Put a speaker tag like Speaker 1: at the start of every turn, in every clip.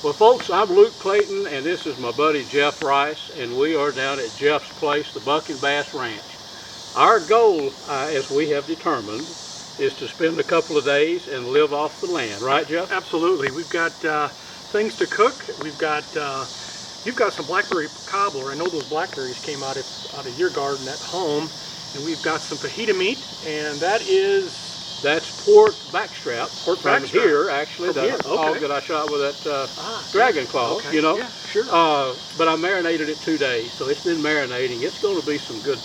Speaker 1: Well folks, I'm Luke Clayton and this is my buddy Jeff Rice, and we are down at Jeff's place, the Buck and Bass Ranch. Our goal, as we have determined, is to spend a couple of days and live off the land, right Jeff?
Speaker 2: Absolutely. We've got things to cook. We've got, you've got some blackberry cobbler. I know those blackberries came out of your garden at home. And we've got some fajita meat, and
Speaker 1: that's pork backstrap from here, actually,
Speaker 2: from
Speaker 1: the hog that I shot with that dragon claw, you know.
Speaker 2: Yeah, sure.
Speaker 1: But I marinated it 2 days, so it's been marinating. It's going to be some good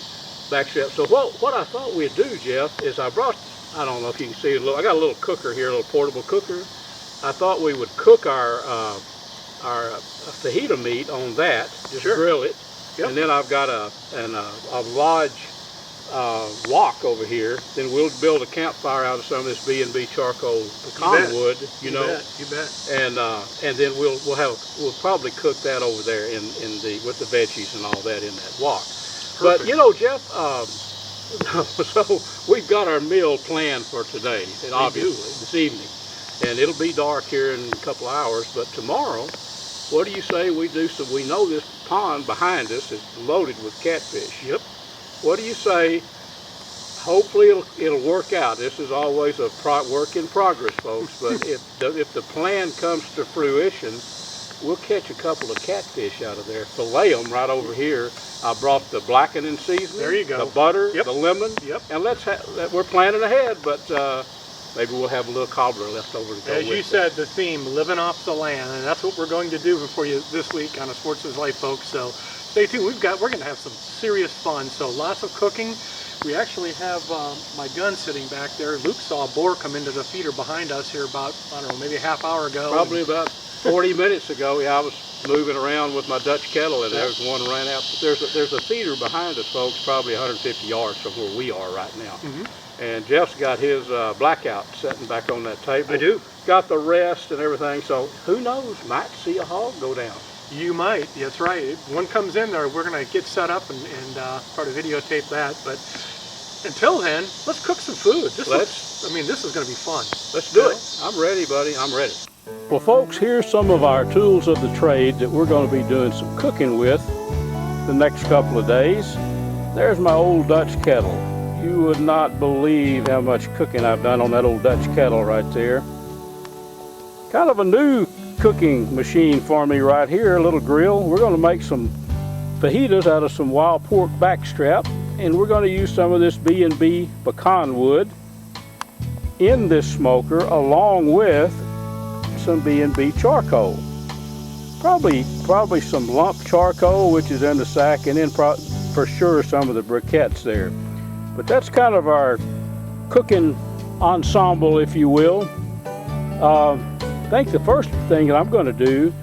Speaker 1: backstrap. So what I thought we'd do, Jeff, is I brought, I don't know if you can see it, I got a little cooker here, a little portable cooker. I thought we would cook our fajita meat on that, just grill it. Yep. And then I've got a large wok over here. Then we'll build a campfire out of some of this B&B charcoal pecan wood, you know.
Speaker 2: You bet.
Speaker 1: And then we'll probably cook that over there with the veggies and all that in that wok. Perfect. But you know, Jeff, so we've got our meal planned for today, and obviously this evening, and it'll be dark here in a couple hours. But tomorrow, what do you say we do some? We know this pond behind us is loaded with catfish.
Speaker 2: Yep.
Speaker 1: What do you say? Hopefully it'll work out. This is always a work in progress, folks. But if the plan comes to fruition, we'll catch a couple of catfish out of there. Fillet them right over here. I brought the blackened seasoning.
Speaker 2: There you go.
Speaker 1: The butter, the lemon.
Speaker 2: Yep.
Speaker 1: And we're planning ahead, but maybe we'll have a little cobbler left over to go with.
Speaker 2: As you said, the theme, living off the land, and that's what we're going to do for you this week on A Sportsman's Life, folks. So stay tuned. We're going to have some serious fun. So lots of cooking. We actually have my gun sitting back there. Luke saw a boar come into the feeder behind us here about, I don't know, maybe a half hour ago.
Speaker 1: Probably about 40 minutes ago. Yeah, I was moving around with my Dutch kettle, and there's one ran out. There's a feeder behind us, folks, probably 150 yards from where we are right now. And Jeff's got his blackout sitting back on that table.
Speaker 2: I do.
Speaker 1: Got the rest and everything, so who knows, might see a hog go down.
Speaker 2: You might, that's right. If one comes in there, we're going to get set up and try to videotape that. But until then, let's cook some food. This is going to be fun.
Speaker 1: Let's do it. I'm ready, buddy. I'm ready. Well, folks, here's some of our tools of the trade that we're going to be doing some cooking with the next couple of days. There's my old Dutch kettle. You would not believe how much cooking I've done on that old Dutch kettle right there. Kind of a new cooking machine for me right here, a little grill. We're going to make some fajitas out of some wild pork backstrap, and we're going to use some of this B&B pecan wood in this smoker along with some B&B charcoal. Probably some lump charcoal, which is in the sack, and then for sure some of the briquettes there. But that's kind of our cooking ensemble, if you will. I think the first thing that I'm going to do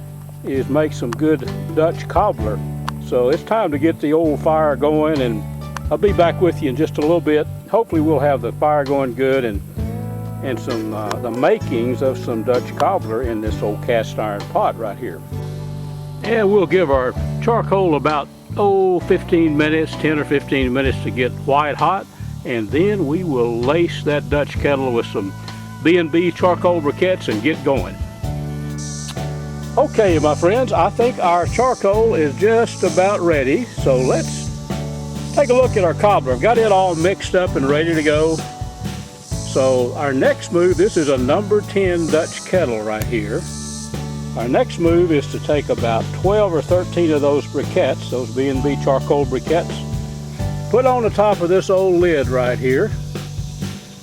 Speaker 1: is make some good Dutch cobbler. So it's time to get the old fire going, and I'll be back with you in just a little bit. Hopefully we'll have the fire going good and some the makings of some Dutch cobbler in this old cast iron pot right here. And we'll give our charcoal about 15 minutes, 10 or 15 minutes to get white hot, and then we will lace that Dutch kettle with some B&B charcoal briquettes and get going. Okay, my friends, I think our charcoal is just about ready, so let's take a look at our cobbler. I've got it all mixed up and ready to go. So our next move, this is a number 10 Dutch kettle right here. Our next move is to take about 12 or 13 of those briquettes, those B&B charcoal briquettes, put on the top of this old lid right here,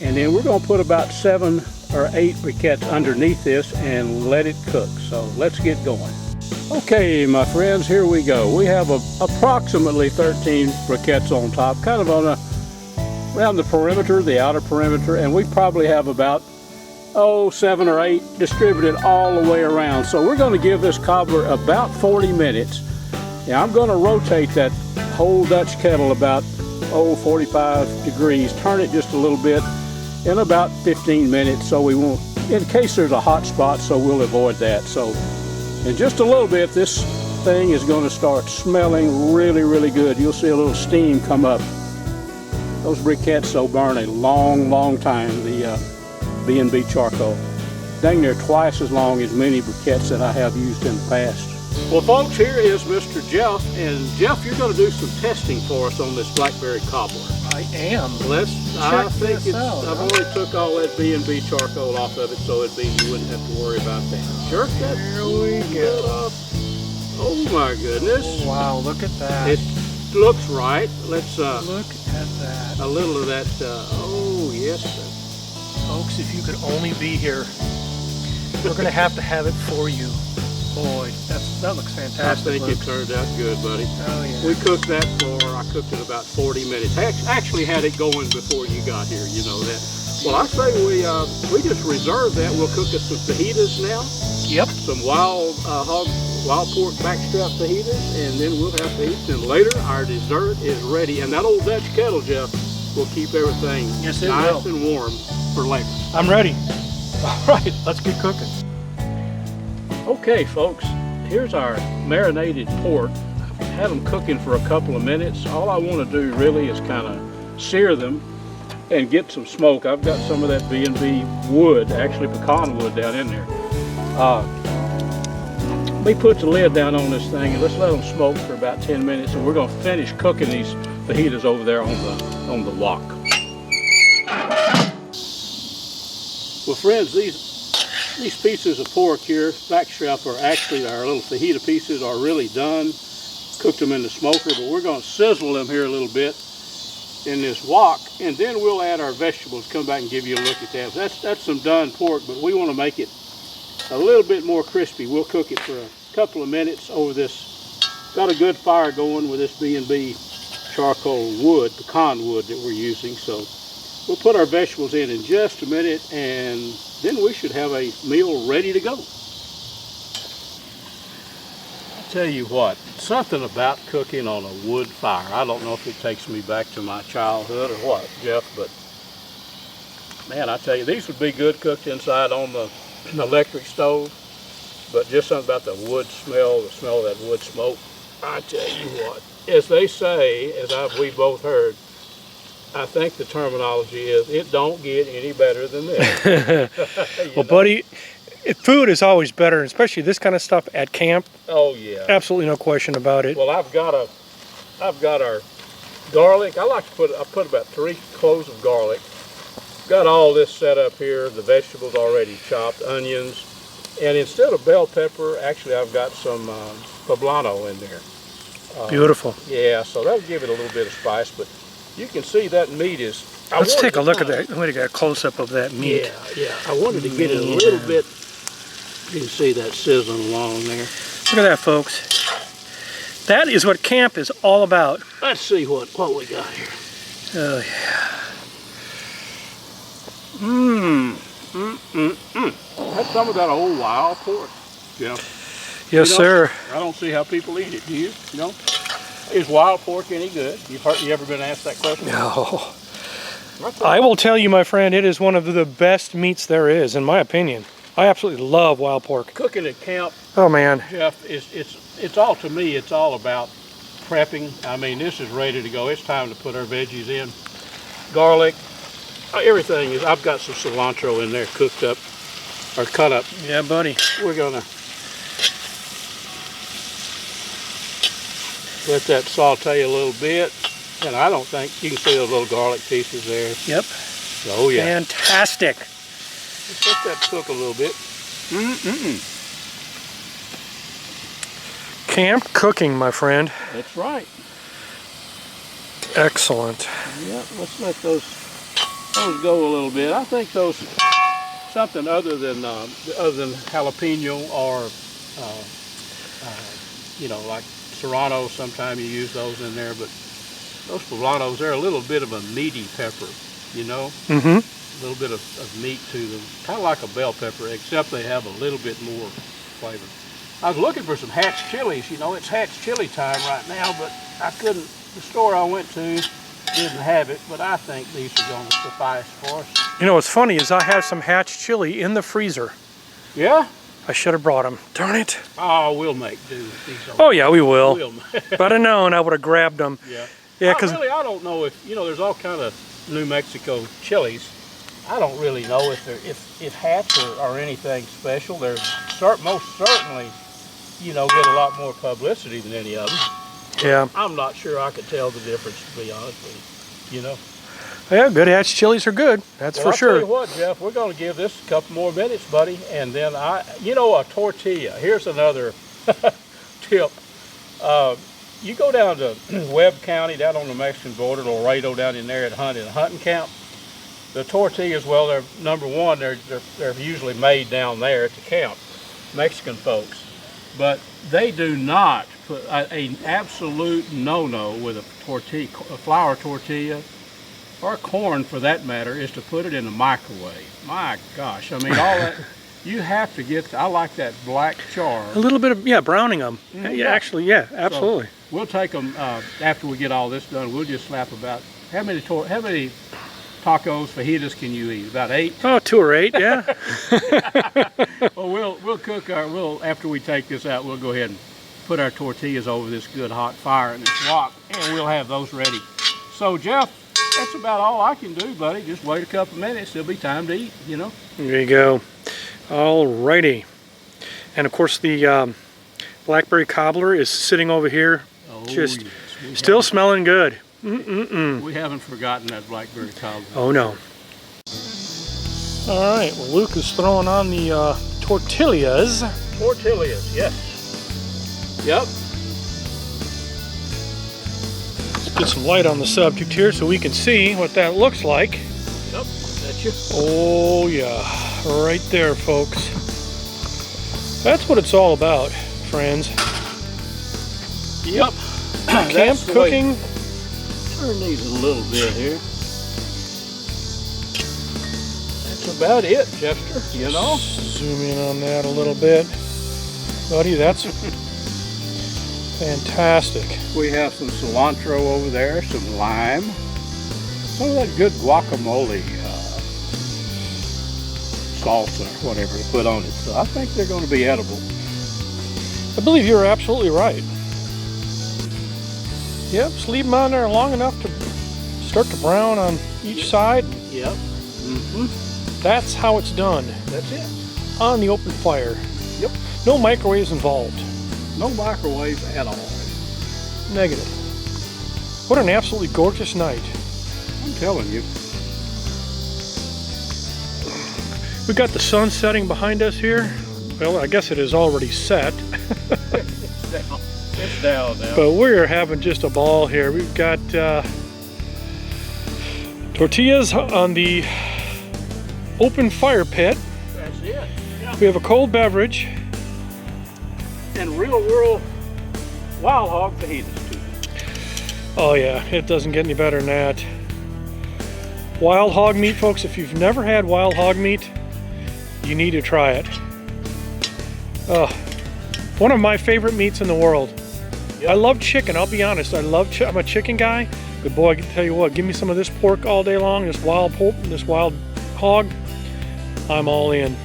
Speaker 1: And then we're going to put about 7 or 8 briquettes underneath this and let it cook. So let's get going. Okay, my friends, here we go. We have approximately 13 briquettes on top, kind of on around the perimeter, the outer perimeter, and we probably have about 7 or 8 distributed all the way around. So we're going to give this cobbler about 40 minutes. Now I'm going to rotate that whole Dutch kettle about 45 degrees, turn it just a little bit in about 15 minutes, so we won't, in case there's a hot spot, so we'll avoid that. So in just a little bit, this thing is going to start smelling really, really good. You'll see a little steam come up. Those briquettes will burn a long, long time, the B&B charcoal. Dang near twice as long as many briquettes that I have used in the past. Well, folks, here is Mr. Jeff, and Jeff, you're going to do some testing for us on this blackberry cobbler.
Speaker 2: I am.
Speaker 1: I think I've already took all that B&B charcoal off of it, so you wouldn't have to worry about that. Jerk that.
Speaker 2: Here we go.
Speaker 1: Oh my goodness!
Speaker 2: Oh, wow, look at that.
Speaker 1: It looks right. Let's
Speaker 2: look at that.
Speaker 1: A little of that. Oh yes,
Speaker 2: folks, if you could only be here, we're going to have it for you. Boy, that looks fantastic.
Speaker 1: I think it turned out good, buddy.
Speaker 2: Oh yeah.
Speaker 1: We cooked that I cooked it about 40 minutes. I actually had it going before you got here, you know that. Well, I say we just reserve that. We'll cook us some fajitas now.
Speaker 2: Yep.
Speaker 1: Some wild pork backstrap fajitas, and then we'll have fajitas. And later, our dessert is ready. And that old Dutch kettle, Jeff, will keep everything nice and warm for later.
Speaker 2: I'm ready. All right, let's get cooking.
Speaker 1: Okay, folks, here's our marinated pork. Had them cooking for a couple of minutes. All I want to do really is kind of sear them and get some smoke. I've got some of that B&B wood, actually pecan wood, down in there. Let me put the lid down on this thing and let's let them smoke for about 10 minutes, and we're going to finish cooking these fajitas over there on the wok. Well, friends, these pieces of pork here, backstrap, are actually our little fajita pieces, are really done. Cooked them in the smoker, but we're going to sizzle them here a little bit in this wok, and then we'll add our vegetables. Come back and give you a look at that. That's some done pork, but we want to make it a little bit more crispy. We'll cook it for a couple of minutes over this. Got a good fire going with this B&B charcoal wood, pecan wood that we're using. So we'll put our vegetables in just a minute, and then we should have a meal ready to go. I'll tell you what, something about cooking on a wood fire. I don't know if it takes me back to my childhood or what, Jeff, but man, I tell you, these would be good cooked inside on the electric stove, but just something about the wood smell, the smell of that wood smoke. I tell you what, as they say, we both heard, I think the terminology is, it don't get any better than this.
Speaker 2: Well, buddy, food is always better, especially this kind of stuff at camp.
Speaker 1: Oh yeah,
Speaker 2: absolutely no question about it.
Speaker 1: Well, I've got our garlic. I put about 3 cloves of garlic. Got all this set up here. The vegetables already chopped, onions, and instead of bell pepper, actually I've got some poblano in there.
Speaker 2: Beautiful.
Speaker 1: Yeah, so that'll give it a little bit of spice, but you can see that meat is...
Speaker 2: Let's take a look at that. I'm going to get a close-up of that meat.
Speaker 1: Yeah. I wanted to get it a little bit. You can see that sizzling along there.
Speaker 2: Look at that, folks. That is what camp is all about.
Speaker 1: Let's see what we got here.
Speaker 2: Oh, yeah.
Speaker 1: That's some of that old wild pork, Jeff.
Speaker 2: Yes, sir.
Speaker 1: I don't see how people eat it. Do you? No? Is wild pork any good? You ever been asked that question?
Speaker 2: No. I will tell you, my friend, it is one of the best meats there is, in my opinion. I absolutely love wild pork.
Speaker 1: Cooking at camp,
Speaker 2: oh man,
Speaker 1: Jeff, it's all, to me, it's all about prepping. I mean, this is ready to go. It's time to put our veggies in. Garlic, everything is. I've got some cilantro in there cooked up or cut up.
Speaker 2: Yeah, buddy.
Speaker 1: We're gonna let that saute a little bit, and I don't think you can see those little garlic pieces there.
Speaker 2: Yep.
Speaker 1: Oh yeah.
Speaker 2: Fantastic.
Speaker 1: Just let that cook a little bit.
Speaker 2: Camp cooking, my friend.
Speaker 1: That's right.
Speaker 2: Excellent.
Speaker 1: Yeah, let's let those Those go a little bit. I think those something other than jalapeno or you know, like serrano. Sometimes you use those in there, but those poblanos, they're a little bit of a meaty pepper, you know.
Speaker 2: Mm-hmm.
Speaker 1: A little bit of meat to them, kind of like a bell pepper, except they have a little bit more flavor. I was looking for some Hatch chilies. You know, it's Hatch chili time right now, but I couldn't. The store I went to didn't have it, but I think these are going to suffice for us.
Speaker 2: You know what's funny is I have some Hatch chili in the freezer.
Speaker 1: Yeah?
Speaker 2: I should have brought them. Darn it.
Speaker 1: Oh, we'll make do. These
Speaker 2: oh yeah, we will.
Speaker 1: We'll
Speaker 2: if I'd have known, I would have grabbed them.
Speaker 1: Yeah.
Speaker 2: Yeah, because
Speaker 1: I don't know if, you know, there's all kind of New Mexico chilies. I don't really know if they're if Hatch are anything special. They're most certainly, you know, get a lot more publicity than any of them.
Speaker 2: Yeah.
Speaker 1: I'm not sure I could tell the difference, to be honest with you. You know.
Speaker 2: Yeah, good Hatch chilies are good. That's for sure.
Speaker 1: I'll tell you what, Jeff, we're going to give this a couple more minutes, buddy, and then you know, a tortilla. Here's another tip. You go down to Webb County, down on the Mexican border, Laredo, down in there at hunting camp. The tortillas, well, they're number one. They're usually made down there at the camp, Mexican folks, but they do not put an absolute no-no with a tortilla, a flour tortilla, or corn for that matter, is to put it in the microwave. My gosh, I mean, all that. You have to get. I like that black char.
Speaker 2: A little bit of browning them. Yeah, actually, yeah, absolutely.
Speaker 1: So we'll take them after we get all this done. We'll just slap about how many tacos, fajitas can you eat? About 8?
Speaker 2: Oh, 2 or 8, yeah.
Speaker 1: Well, we'll cook after we take this out, we'll go ahead and put our tortillas over this good hot fire in this wok, and we'll have those ready. So, Jeff, that's about all I can do, buddy. Just wait a couple minutes. It'll be time to eat, you know.
Speaker 2: There you go. Alrighty. And of course, the blackberry cobbler is sitting over here, just yes. Still smelling good.
Speaker 1: We haven't forgotten that blackberry cobbler.
Speaker 2: Oh no. All right, well, Luke is throwing on the tortillas.
Speaker 1: Tortillas, yes. Yep.
Speaker 2: Let's get some light on the subject here so we can see what that looks like.
Speaker 1: Yep, that's you.
Speaker 2: Oh yeah, right there, folks. That's what it's all about, friends.
Speaker 1: Yep.
Speaker 2: Camp cooking.
Speaker 1: Turn these a little bit here. That's about it, Chester, you know?
Speaker 2: Zoom in on that a little bit. Buddy, that's fantastic.
Speaker 1: We have some cilantro over there, some lime, some of that good guacamole salsa or whatever to put on it. So I think they're going to be edible.
Speaker 2: I believe you're absolutely right. Yep, just leave them on there long enough to start to brown on each side.
Speaker 1: Yep. Mm-hmm.
Speaker 2: That's how it's done.
Speaker 1: That's it.
Speaker 2: On the open fire.
Speaker 1: Yep.
Speaker 2: No microwaves involved.
Speaker 1: No microwaves at all.
Speaker 2: Negative. What an absolutely gorgeous night.
Speaker 1: I'm telling you.
Speaker 2: We've got the sun setting behind us here. Well, I guess it is already set.
Speaker 1: It's down now.
Speaker 2: But we're having just a ball here. We've got tortillas on the open fire pit.
Speaker 1: That's it. Yeah.
Speaker 2: We have a cold beverage.
Speaker 1: And real world wild hog fajitas too.
Speaker 2: Oh yeah, it doesn't get any better than that. Wild hog meat, folks, if you've never had wild hog meat, you need to try it. One of my favorite meats in the world. Yep. I love chicken, I'll be honest. I'm a chicken guy. But boy, I can tell you what, give me some of this pork all day long, this wild pork, this wild hog, I'm all in.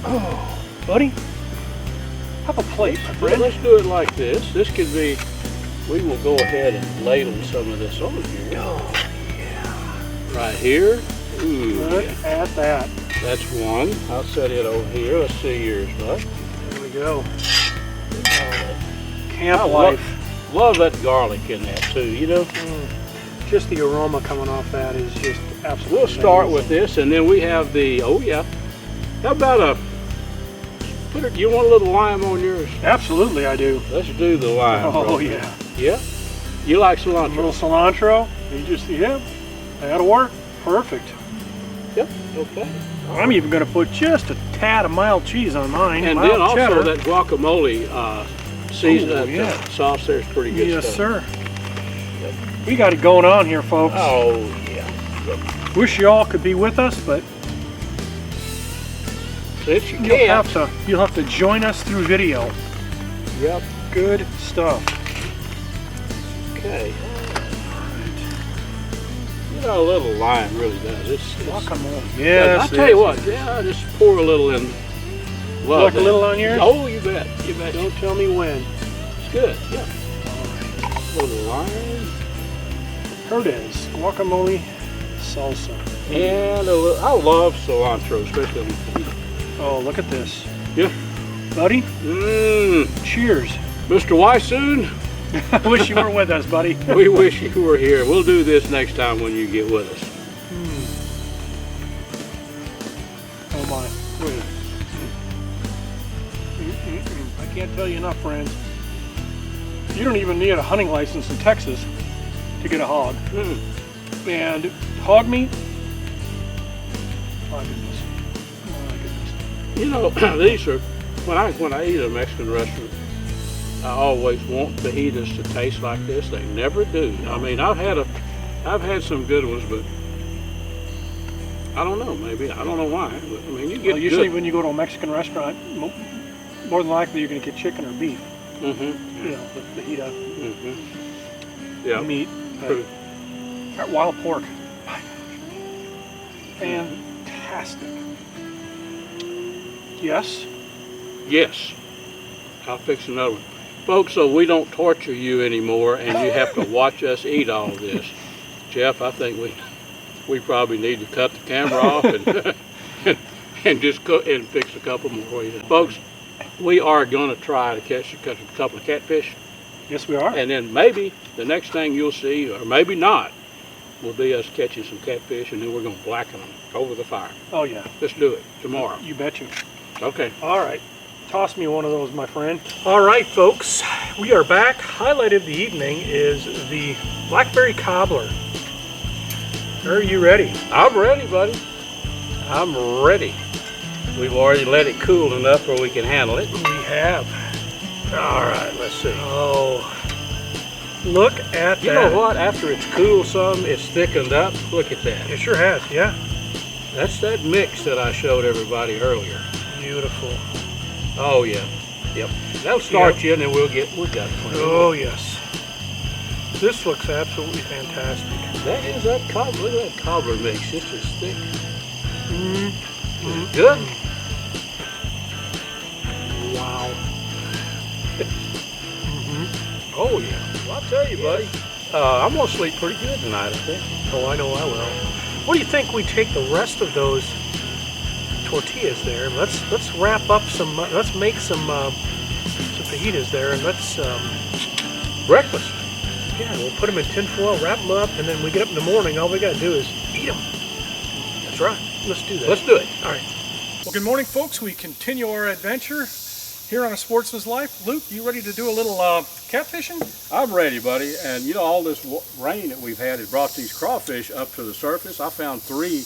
Speaker 2: Oh, buddy, have a plate, my friend.
Speaker 1: Let's do it like this. This could be, we will go ahead and ladle some of this over here.
Speaker 2: Oh, yeah.
Speaker 1: Right here. Ooh,
Speaker 2: look at that.
Speaker 1: That's one. I'll set it over here. Let's see yours, bud.
Speaker 2: There we go.
Speaker 1: Camp life. Love that garlic in that too, you know?
Speaker 2: Just the aroma coming off that is just absolutely
Speaker 1: We'll start amazing with this, and then we have the, oh yeah. How about you want a little lime on yours?
Speaker 2: Absolutely I do.
Speaker 1: Let's do the lime.
Speaker 2: Oh yeah.
Speaker 1: Yeah? You like cilantro?
Speaker 2: A little cilantro. You just, yeah, that'll work. Perfect.
Speaker 1: Yep, okay.
Speaker 2: I'm even going to put just a tad of mild cheese on mine.
Speaker 1: And
Speaker 2: mild
Speaker 1: then also
Speaker 2: cheddar.
Speaker 1: that guacamole season,
Speaker 2: yeah.
Speaker 1: sauce there is pretty good
Speaker 2: Yes,
Speaker 1: stuff.
Speaker 2: sir. We got it going on here, folks.
Speaker 1: Oh, yeah.
Speaker 2: Wish you all could be with us, but
Speaker 1: Since you
Speaker 2: you'll have to join us through video.
Speaker 1: Yep.
Speaker 2: Good stuff.
Speaker 1: Okay. You know, a little lime really does. It's
Speaker 2: Guacamole. Yes.
Speaker 1: I'll tell you what, yeah, just pour a little in. Well,
Speaker 2: like a little on yours?
Speaker 1: Oh, you bet. You bet.
Speaker 2: Don't tell me when.
Speaker 1: It's good. Yeah. A little lime.
Speaker 2: Here it is. Guacamole salsa.
Speaker 1: And a little, I love cilantro, especially on the fajita.
Speaker 2: Oh, look at this.
Speaker 1: Yeah.
Speaker 2: Buddy,
Speaker 1: Mmm.
Speaker 2: cheers.
Speaker 1: Mr. Wysoon,
Speaker 2: I wish you were with us, buddy.
Speaker 1: we wish you were here. We'll do this next time when you get with us.
Speaker 2: Oh my. I can't tell you enough, friends. You don't even need a hunting license in Texas to get a hog. And hog meat, my goodness. My goodness.
Speaker 1: You know, these are, when I eat at a Mexican restaurant, I always want fajitas to taste like this. They never do. I mean, I've had some good ones, but I don't know, maybe. I don't know why. But, I mean, you get
Speaker 2: usually
Speaker 1: good.
Speaker 2: when you go to a Mexican restaurant, more than likely you're going to get chicken or beef.
Speaker 1: Mm-hmm.
Speaker 2: You know, with fajita,
Speaker 1: Yeah.
Speaker 2: meat,
Speaker 1: True.
Speaker 2: wild pork. Fantastic. Yes?
Speaker 1: Yes. I'll fix another one. Folks, so we don't torture you anymore and you have to watch us eat all this. Jeff, I think we probably need to cut the camera off and just cook and fix a couple more for you. Folks, we are going to try to catch a couple of catfish.
Speaker 2: Yes, we are.
Speaker 1: And then maybe the next thing you'll see, or maybe not, will be us catching some catfish, and then we're going to blacken them over the fire.
Speaker 2: Oh, yeah.
Speaker 1: Let's do it tomorrow.
Speaker 2: You betcha.
Speaker 1: Okay.
Speaker 2: All right. Toss me one of those, my friend. All right, folks. We are back. Highlight of the evening is the blackberry cobbler. Are you ready?
Speaker 1: I'm ready, buddy. I'm ready. We've already let it cool enough where we can handle it.
Speaker 2: We have.
Speaker 1: All right, let's see.
Speaker 2: Oh, look at that.
Speaker 1: You know what? After it's cooled some, it's thickened up. Look at that.
Speaker 2: It sure has, yeah.
Speaker 1: That's that mix that I showed everybody earlier.
Speaker 2: Beautiful.
Speaker 1: Oh yeah. Yep. That'll start you, and then we got plenty.
Speaker 2: Oh yes. This looks absolutely fantastic.
Speaker 1: That is that cobbler. Look at that cobbler mix. Just as thick.
Speaker 2: Mm-hmm.
Speaker 1: Good.
Speaker 2: Wow.
Speaker 1: Oh yeah. Well, I'll tell you, buddy. I'm gonna sleep pretty good tonight, I think.
Speaker 2: Oh, I know I will. What do you think we take the rest of those tortillas there? Let's wrap up some. Let's make some fajitas there, and let's
Speaker 1: Breakfast.
Speaker 2: yeah, we'll put them in tin foil, wrap them up, and then we get up in the morning. All we got to do is eat them.
Speaker 1: That's right.
Speaker 2: Let's do that.
Speaker 1: Let's do it.
Speaker 2: All right. Well, good morning, folks. We continue our adventure here on A Sportsman's Life. Luke, you ready to do a little catfishing?
Speaker 1: I'm ready, buddy. And you know, all this rain that we've had has brought these crawfish up to the surface. I found 3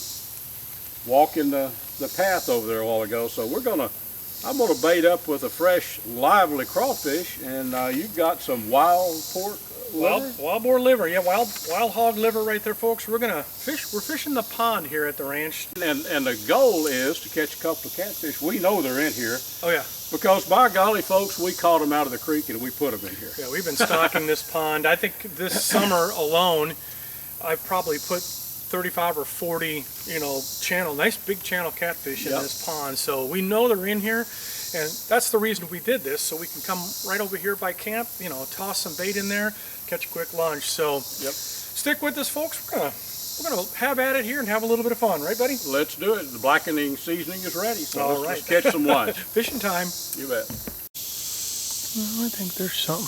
Speaker 1: walking the path over there a while ago. So I'm gonna bait up with a fresh, lively crawfish. And you've got some wild pork liver?
Speaker 2: Wild boar liver, yeah, wild hog liver right there, folks. We're gonna fish. We're fishing the pond here at the ranch.
Speaker 1: And the goal is to catch a couple of catfish. We know they're in here.
Speaker 2: Oh yeah.
Speaker 1: Because by golly, folks, we caught them out of the creek and we put them in here.
Speaker 2: Yeah, we've been stocking this pond. I think this summer alone, I've probably put 35 or 40, nice big channel catfish in this pond. So we know they're in here, and that's the reason we did this, so we can come right over here by camp, toss some bait in there, catch a quick lunch. So stick with us, folks. We're gonna have at it here and have a little bit of fun, right, buddy?
Speaker 1: Let's do it. The blackening seasoning is ready, so let's catch some lunch.
Speaker 2: Fishing time.
Speaker 1: You bet.
Speaker 2: Well, I think there's something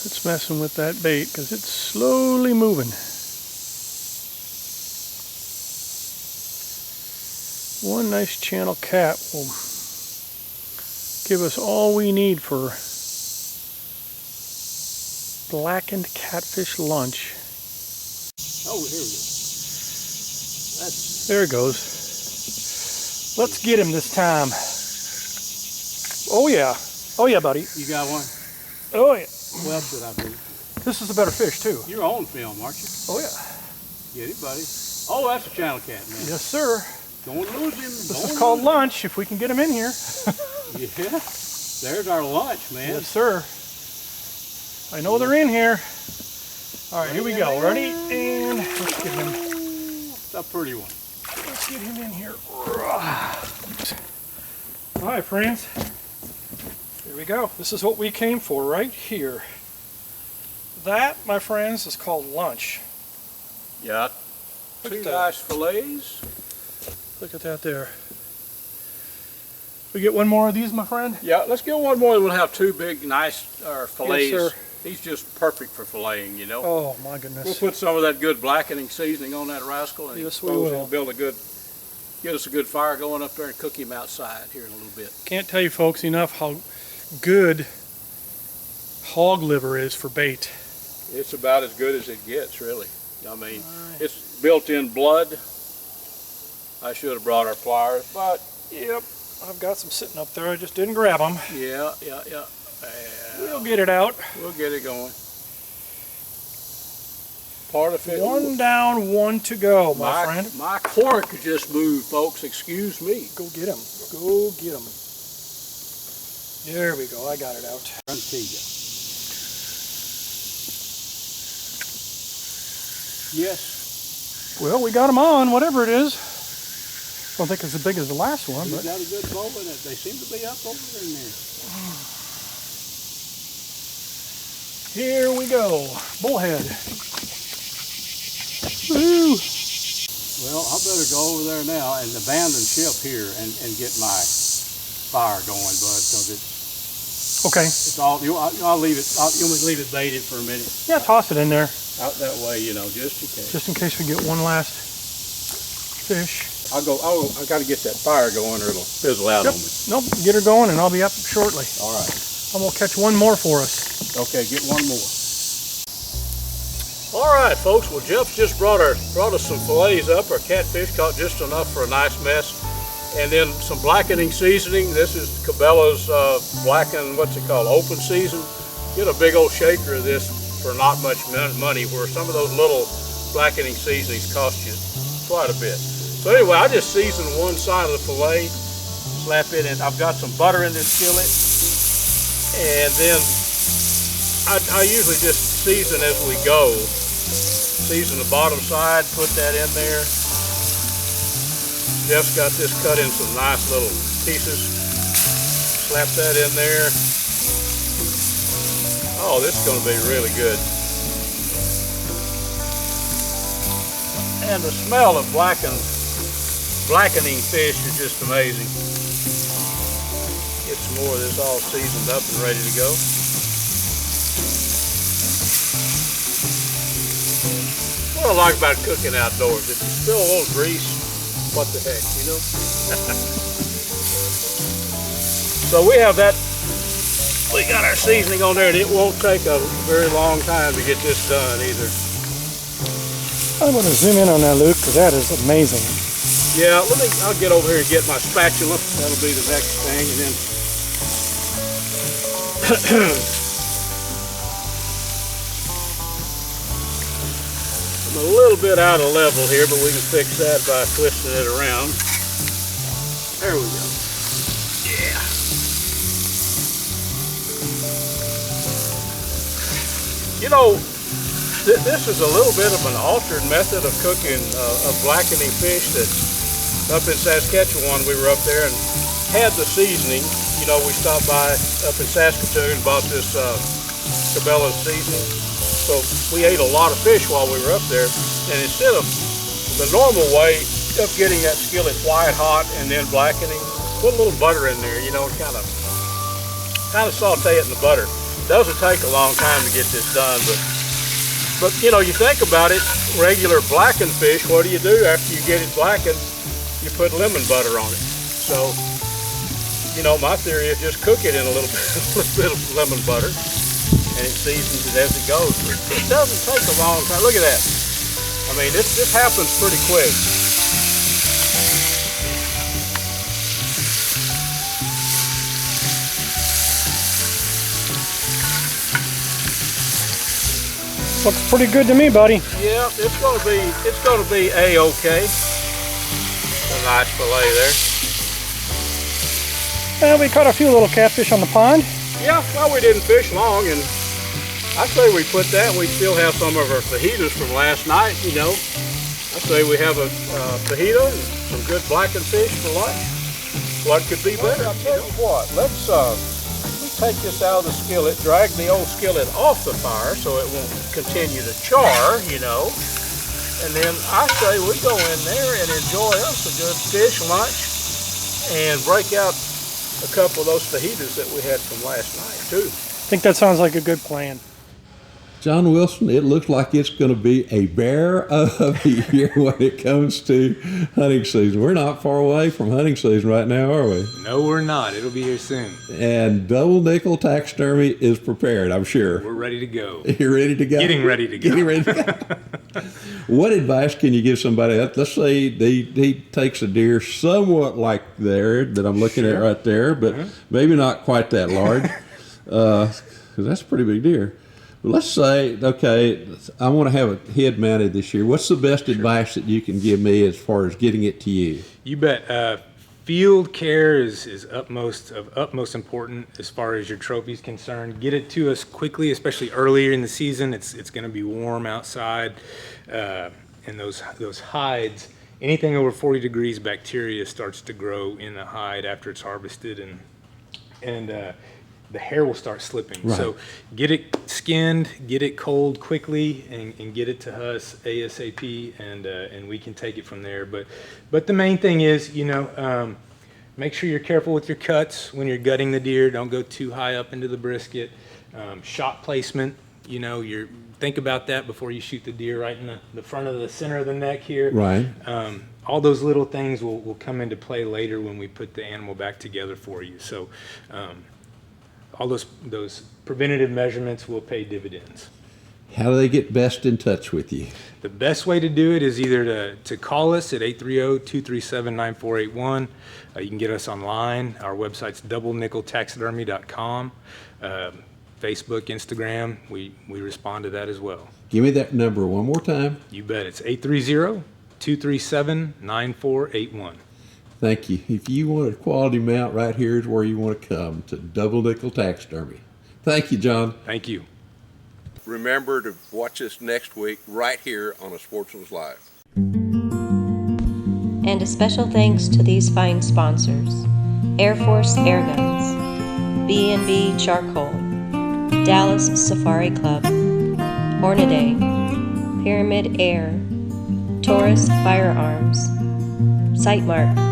Speaker 2: that's messing with that bait because it's slowly moving. One nice channel cat will give us all we need for blackened catfish lunch.
Speaker 1: Oh, here we go.
Speaker 2: There it goes. Let's get him this time. Oh yeah. Oh yeah, buddy.
Speaker 1: You got one?
Speaker 2: Oh yeah.
Speaker 1: Well, that's what I do.
Speaker 2: This is a better fish too.
Speaker 1: You're on film, aren't you?
Speaker 2: Oh yeah.
Speaker 1: Get it, buddy. Oh, that's a channel cat, man.
Speaker 2: Yes, sir.
Speaker 1: Don't lose him.
Speaker 2: This is called lunch, if we can get him in here.
Speaker 1: Yeah. There's our lunch, man.
Speaker 2: Yes, sir. I know they're in here. All right, here we go. Ready? And let's get him.
Speaker 1: It's a pretty one.
Speaker 2: Let's get him in here. All right, friends. Here we go. This is what we came for right here. That, my friends, is called lunch.
Speaker 1: Yeah.
Speaker 2: Look
Speaker 1: Two
Speaker 2: at that.
Speaker 1: nice fillets.
Speaker 2: Look at that there. We get one more of these, my friend?
Speaker 1: Yeah, let's get one more. We'll have two big, nice fillets.
Speaker 2: Yes, sir.
Speaker 1: He's just perfect for filleting, you know.
Speaker 2: Oh, my goodness.
Speaker 1: We'll put some of that good blackening seasoning on that rascal, and
Speaker 2: Yes, we will.
Speaker 1: build a good, get us a good fire going up there and cook him outside here in a little bit.
Speaker 2: Can't tell you folks enough how good hog liver is for bait.
Speaker 1: It's about as good as it gets, really. I mean, it's built-in blood. I should have brought our pliers, but
Speaker 2: Yep, I've got some sitting up there. I just didn't grab them.
Speaker 1: yeah.
Speaker 2: We'll get it out.
Speaker 1: We'll get it going. Part of it.
Speaker 2: One down, one to go, my friend.
Speaker 1: My cork just moved, folks. Excuse me.
Speaker 2: Go get him. Go get him. There we go. I got it out.
Speaker 1: Yes.
Speaker 2: Well, we got him on, whatever it is. Don't think it's as big as the last one,
Speaker 1: You
Speaker 2: but
Speaker 1: got a good bow in it. They seem to be up over in there.
Speaker 2: here we go. Bullhead. Woo!
Speaker 1: Well, I better go over there now and abandon ship here and get my fire going, bud, because
Speaker 2: Okay.
Speaker 1: it's all. I'll leave it. You want me to leave it baited for a minute?
Speaker 2: Yeah, toss it in there,
Speaker 1: Out that way, you know, just in case.
Speaker 2: just in case we get one last fish.
Speaker 1: I got to get that fire going, or it'll fizzle out
Speaker 2: Yep.
Speaker 1: on me.
Speaker 2: Nope, get her going and I'll be up shortly.
Speaker 1: All right.
Speaker 2: I'm gonna catch one more for us.
Speaker 1: Okay, get one more. All right, folks. Well, Jeff's just brought us some fillets up. Our catfish caught just enough for a nice mess, and then some blackening seasoning. This is Cabela's blackened. What's it called? Open season. Get a big old shaker of this for not much money. Where some of those little blackening seasonings cost you quite a bit. So anyway, I just seasoned one side of the fillet. Slap it in. I've got some butter in this skillet, and then I usually just season as we go. Season the bottom side, put that in there. Jeff's got this cut in some nice little pieces. Slap that in there. Oh, this is going to be really good. And the smell of blackening fish is just amazing. Get some more of this all seasoned up and ready to go. What I like about cooking outdoors, if you spill a little grease, what the heck, you know? So we have that, we got our seasoning on there, and it won't take a very long time to get this done either.
Speaker 2: I'm gonna zoom in on that, Luke, because that is amazing.
Speaker 1: Yeah, I'll get over here and get my spatula. That'll be the next thing, and then I'm a little bit out of level here, but we can fix that by twisting it around. There we go. Yeah. You know, this is a little bit of an altered method of cooking, of blackening fish. That up in Saskatchewan, we were up there and had the seasoning. You know, we stopped by up in Saskatoon and bought this Cabela's seasoning. So we ate a lot of fish while we were up there, and instead of the normal way of getting that skillet white hot and then blackening, put a little butter in there, you know, kind of saute it in the butter. Doesn't take a long time to get this done, but you know, you think about it, regular blackened fish, what do you do after you get it blackened? You put lemon butter on it. So, you know, my theory is just cook it in a little bit of lemon butter, and it seasons it as it goes. It doesn't take a long time. Look at that. I mean, this happens pretty quick.
Speaker 2: Looks pretty good to me, buddy.
Speaker 1: Yeah, it's gonna be A-okay. A nice fillet there.
Speaker 2: And we caught a few little catfish on the pond.
Speaker 1: Yeah, well, we didn't fish long, and I say we put that. We still have some of our fajitas from last night. You know, I say we have a fajita and some good blackened fish for lunch. What could be better? I'll tell you what. Let's take this out of the skillet, drag the old skillet off the fire so it won't continue to char, you know. And then I say we go in there and enjoy us a good fish lunch and break out a couple of those fajitas that we had from last night too.
Speaker 2: I think that sounds like a good plan.
Speaker 3: John Wilson, it looks like it's going to be a bear of a year when it comes to hunting season. We're not far away from hunting season right now, are we?
Speaker 4: No, we're not. It'll be here soon.
Speaker 3: And Double Nickel Taxidermy is prepared, I'm sure.
Speaker 4: We're ready to go.
Speaker 3: You're ready to go?
Speaker 4: Getting ready to go.
Speaker 3: Getting ready to go. What advice can you give somebody? Let's say he takes a deer somewhat like that I'm looking at right there, but maybe not quite that large, because that's a pretty big deer. Let's say, okay, I want to have a head mounted this year. What's the best advice that you can give me as far as getting it to you?
Speaker 4: You bet. Field care is of utmost important as far as your trophy's concerned. Get it to us quickly, especially earlier in the season. It's going to be warm outside, and those hides, anything over 40 degrees, bacteria starts to grow in the hide after it's harvested, and the hair will start slipping.
Speaker 3: Right.
Speaker 4: So get it skinned, get it cold quickly, and get it to us ASAP, and we can take it from there. But the main thing is, make sure you're careful with your cuts when you're gutting the deer. Don't go too high up into the brisket. Shot placement, think about that before you shoot the deer right in the front of the center of the neck here.
Speaker 3: Right.
Speaker 4: All those little things will come into play later when we put the animal back together for you. So all those preventative measurements will pay dividends.
Speaker 3: How do they get best in touch with you?
Speaker 4: The best way to do it is either to call us at 830-237-9481. You can get us online. Our website's doublenickeltaxidermy.com. Facebook, Instagram, we respond to that as well.
Speaker 3: Give me that number one more time.
Speaker 4: You bet. It's 830-237-9481.
Speaker 3: Thank you. If you want a quality mount, right here is where you want to come, to Double Nickel Taxidermy. Thank you, John.
Speaker 4: Thank you.
Speaker 5: Remember to watch us next week right here on A Sportsman's Life.
Speaker 6: And a special thanks to these fine sponsors: Air Force Air Guns, B&B Charcoal, Dallas Safari Club, Hornaday, Pyramid Air, Taurus Firearms, Sightmark,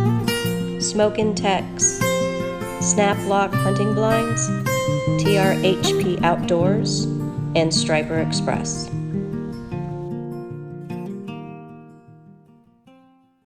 Speaker 6: Smokin' Tex, Snap Lock Hunting Blinds, TRHP Outdoors, and Striper Express.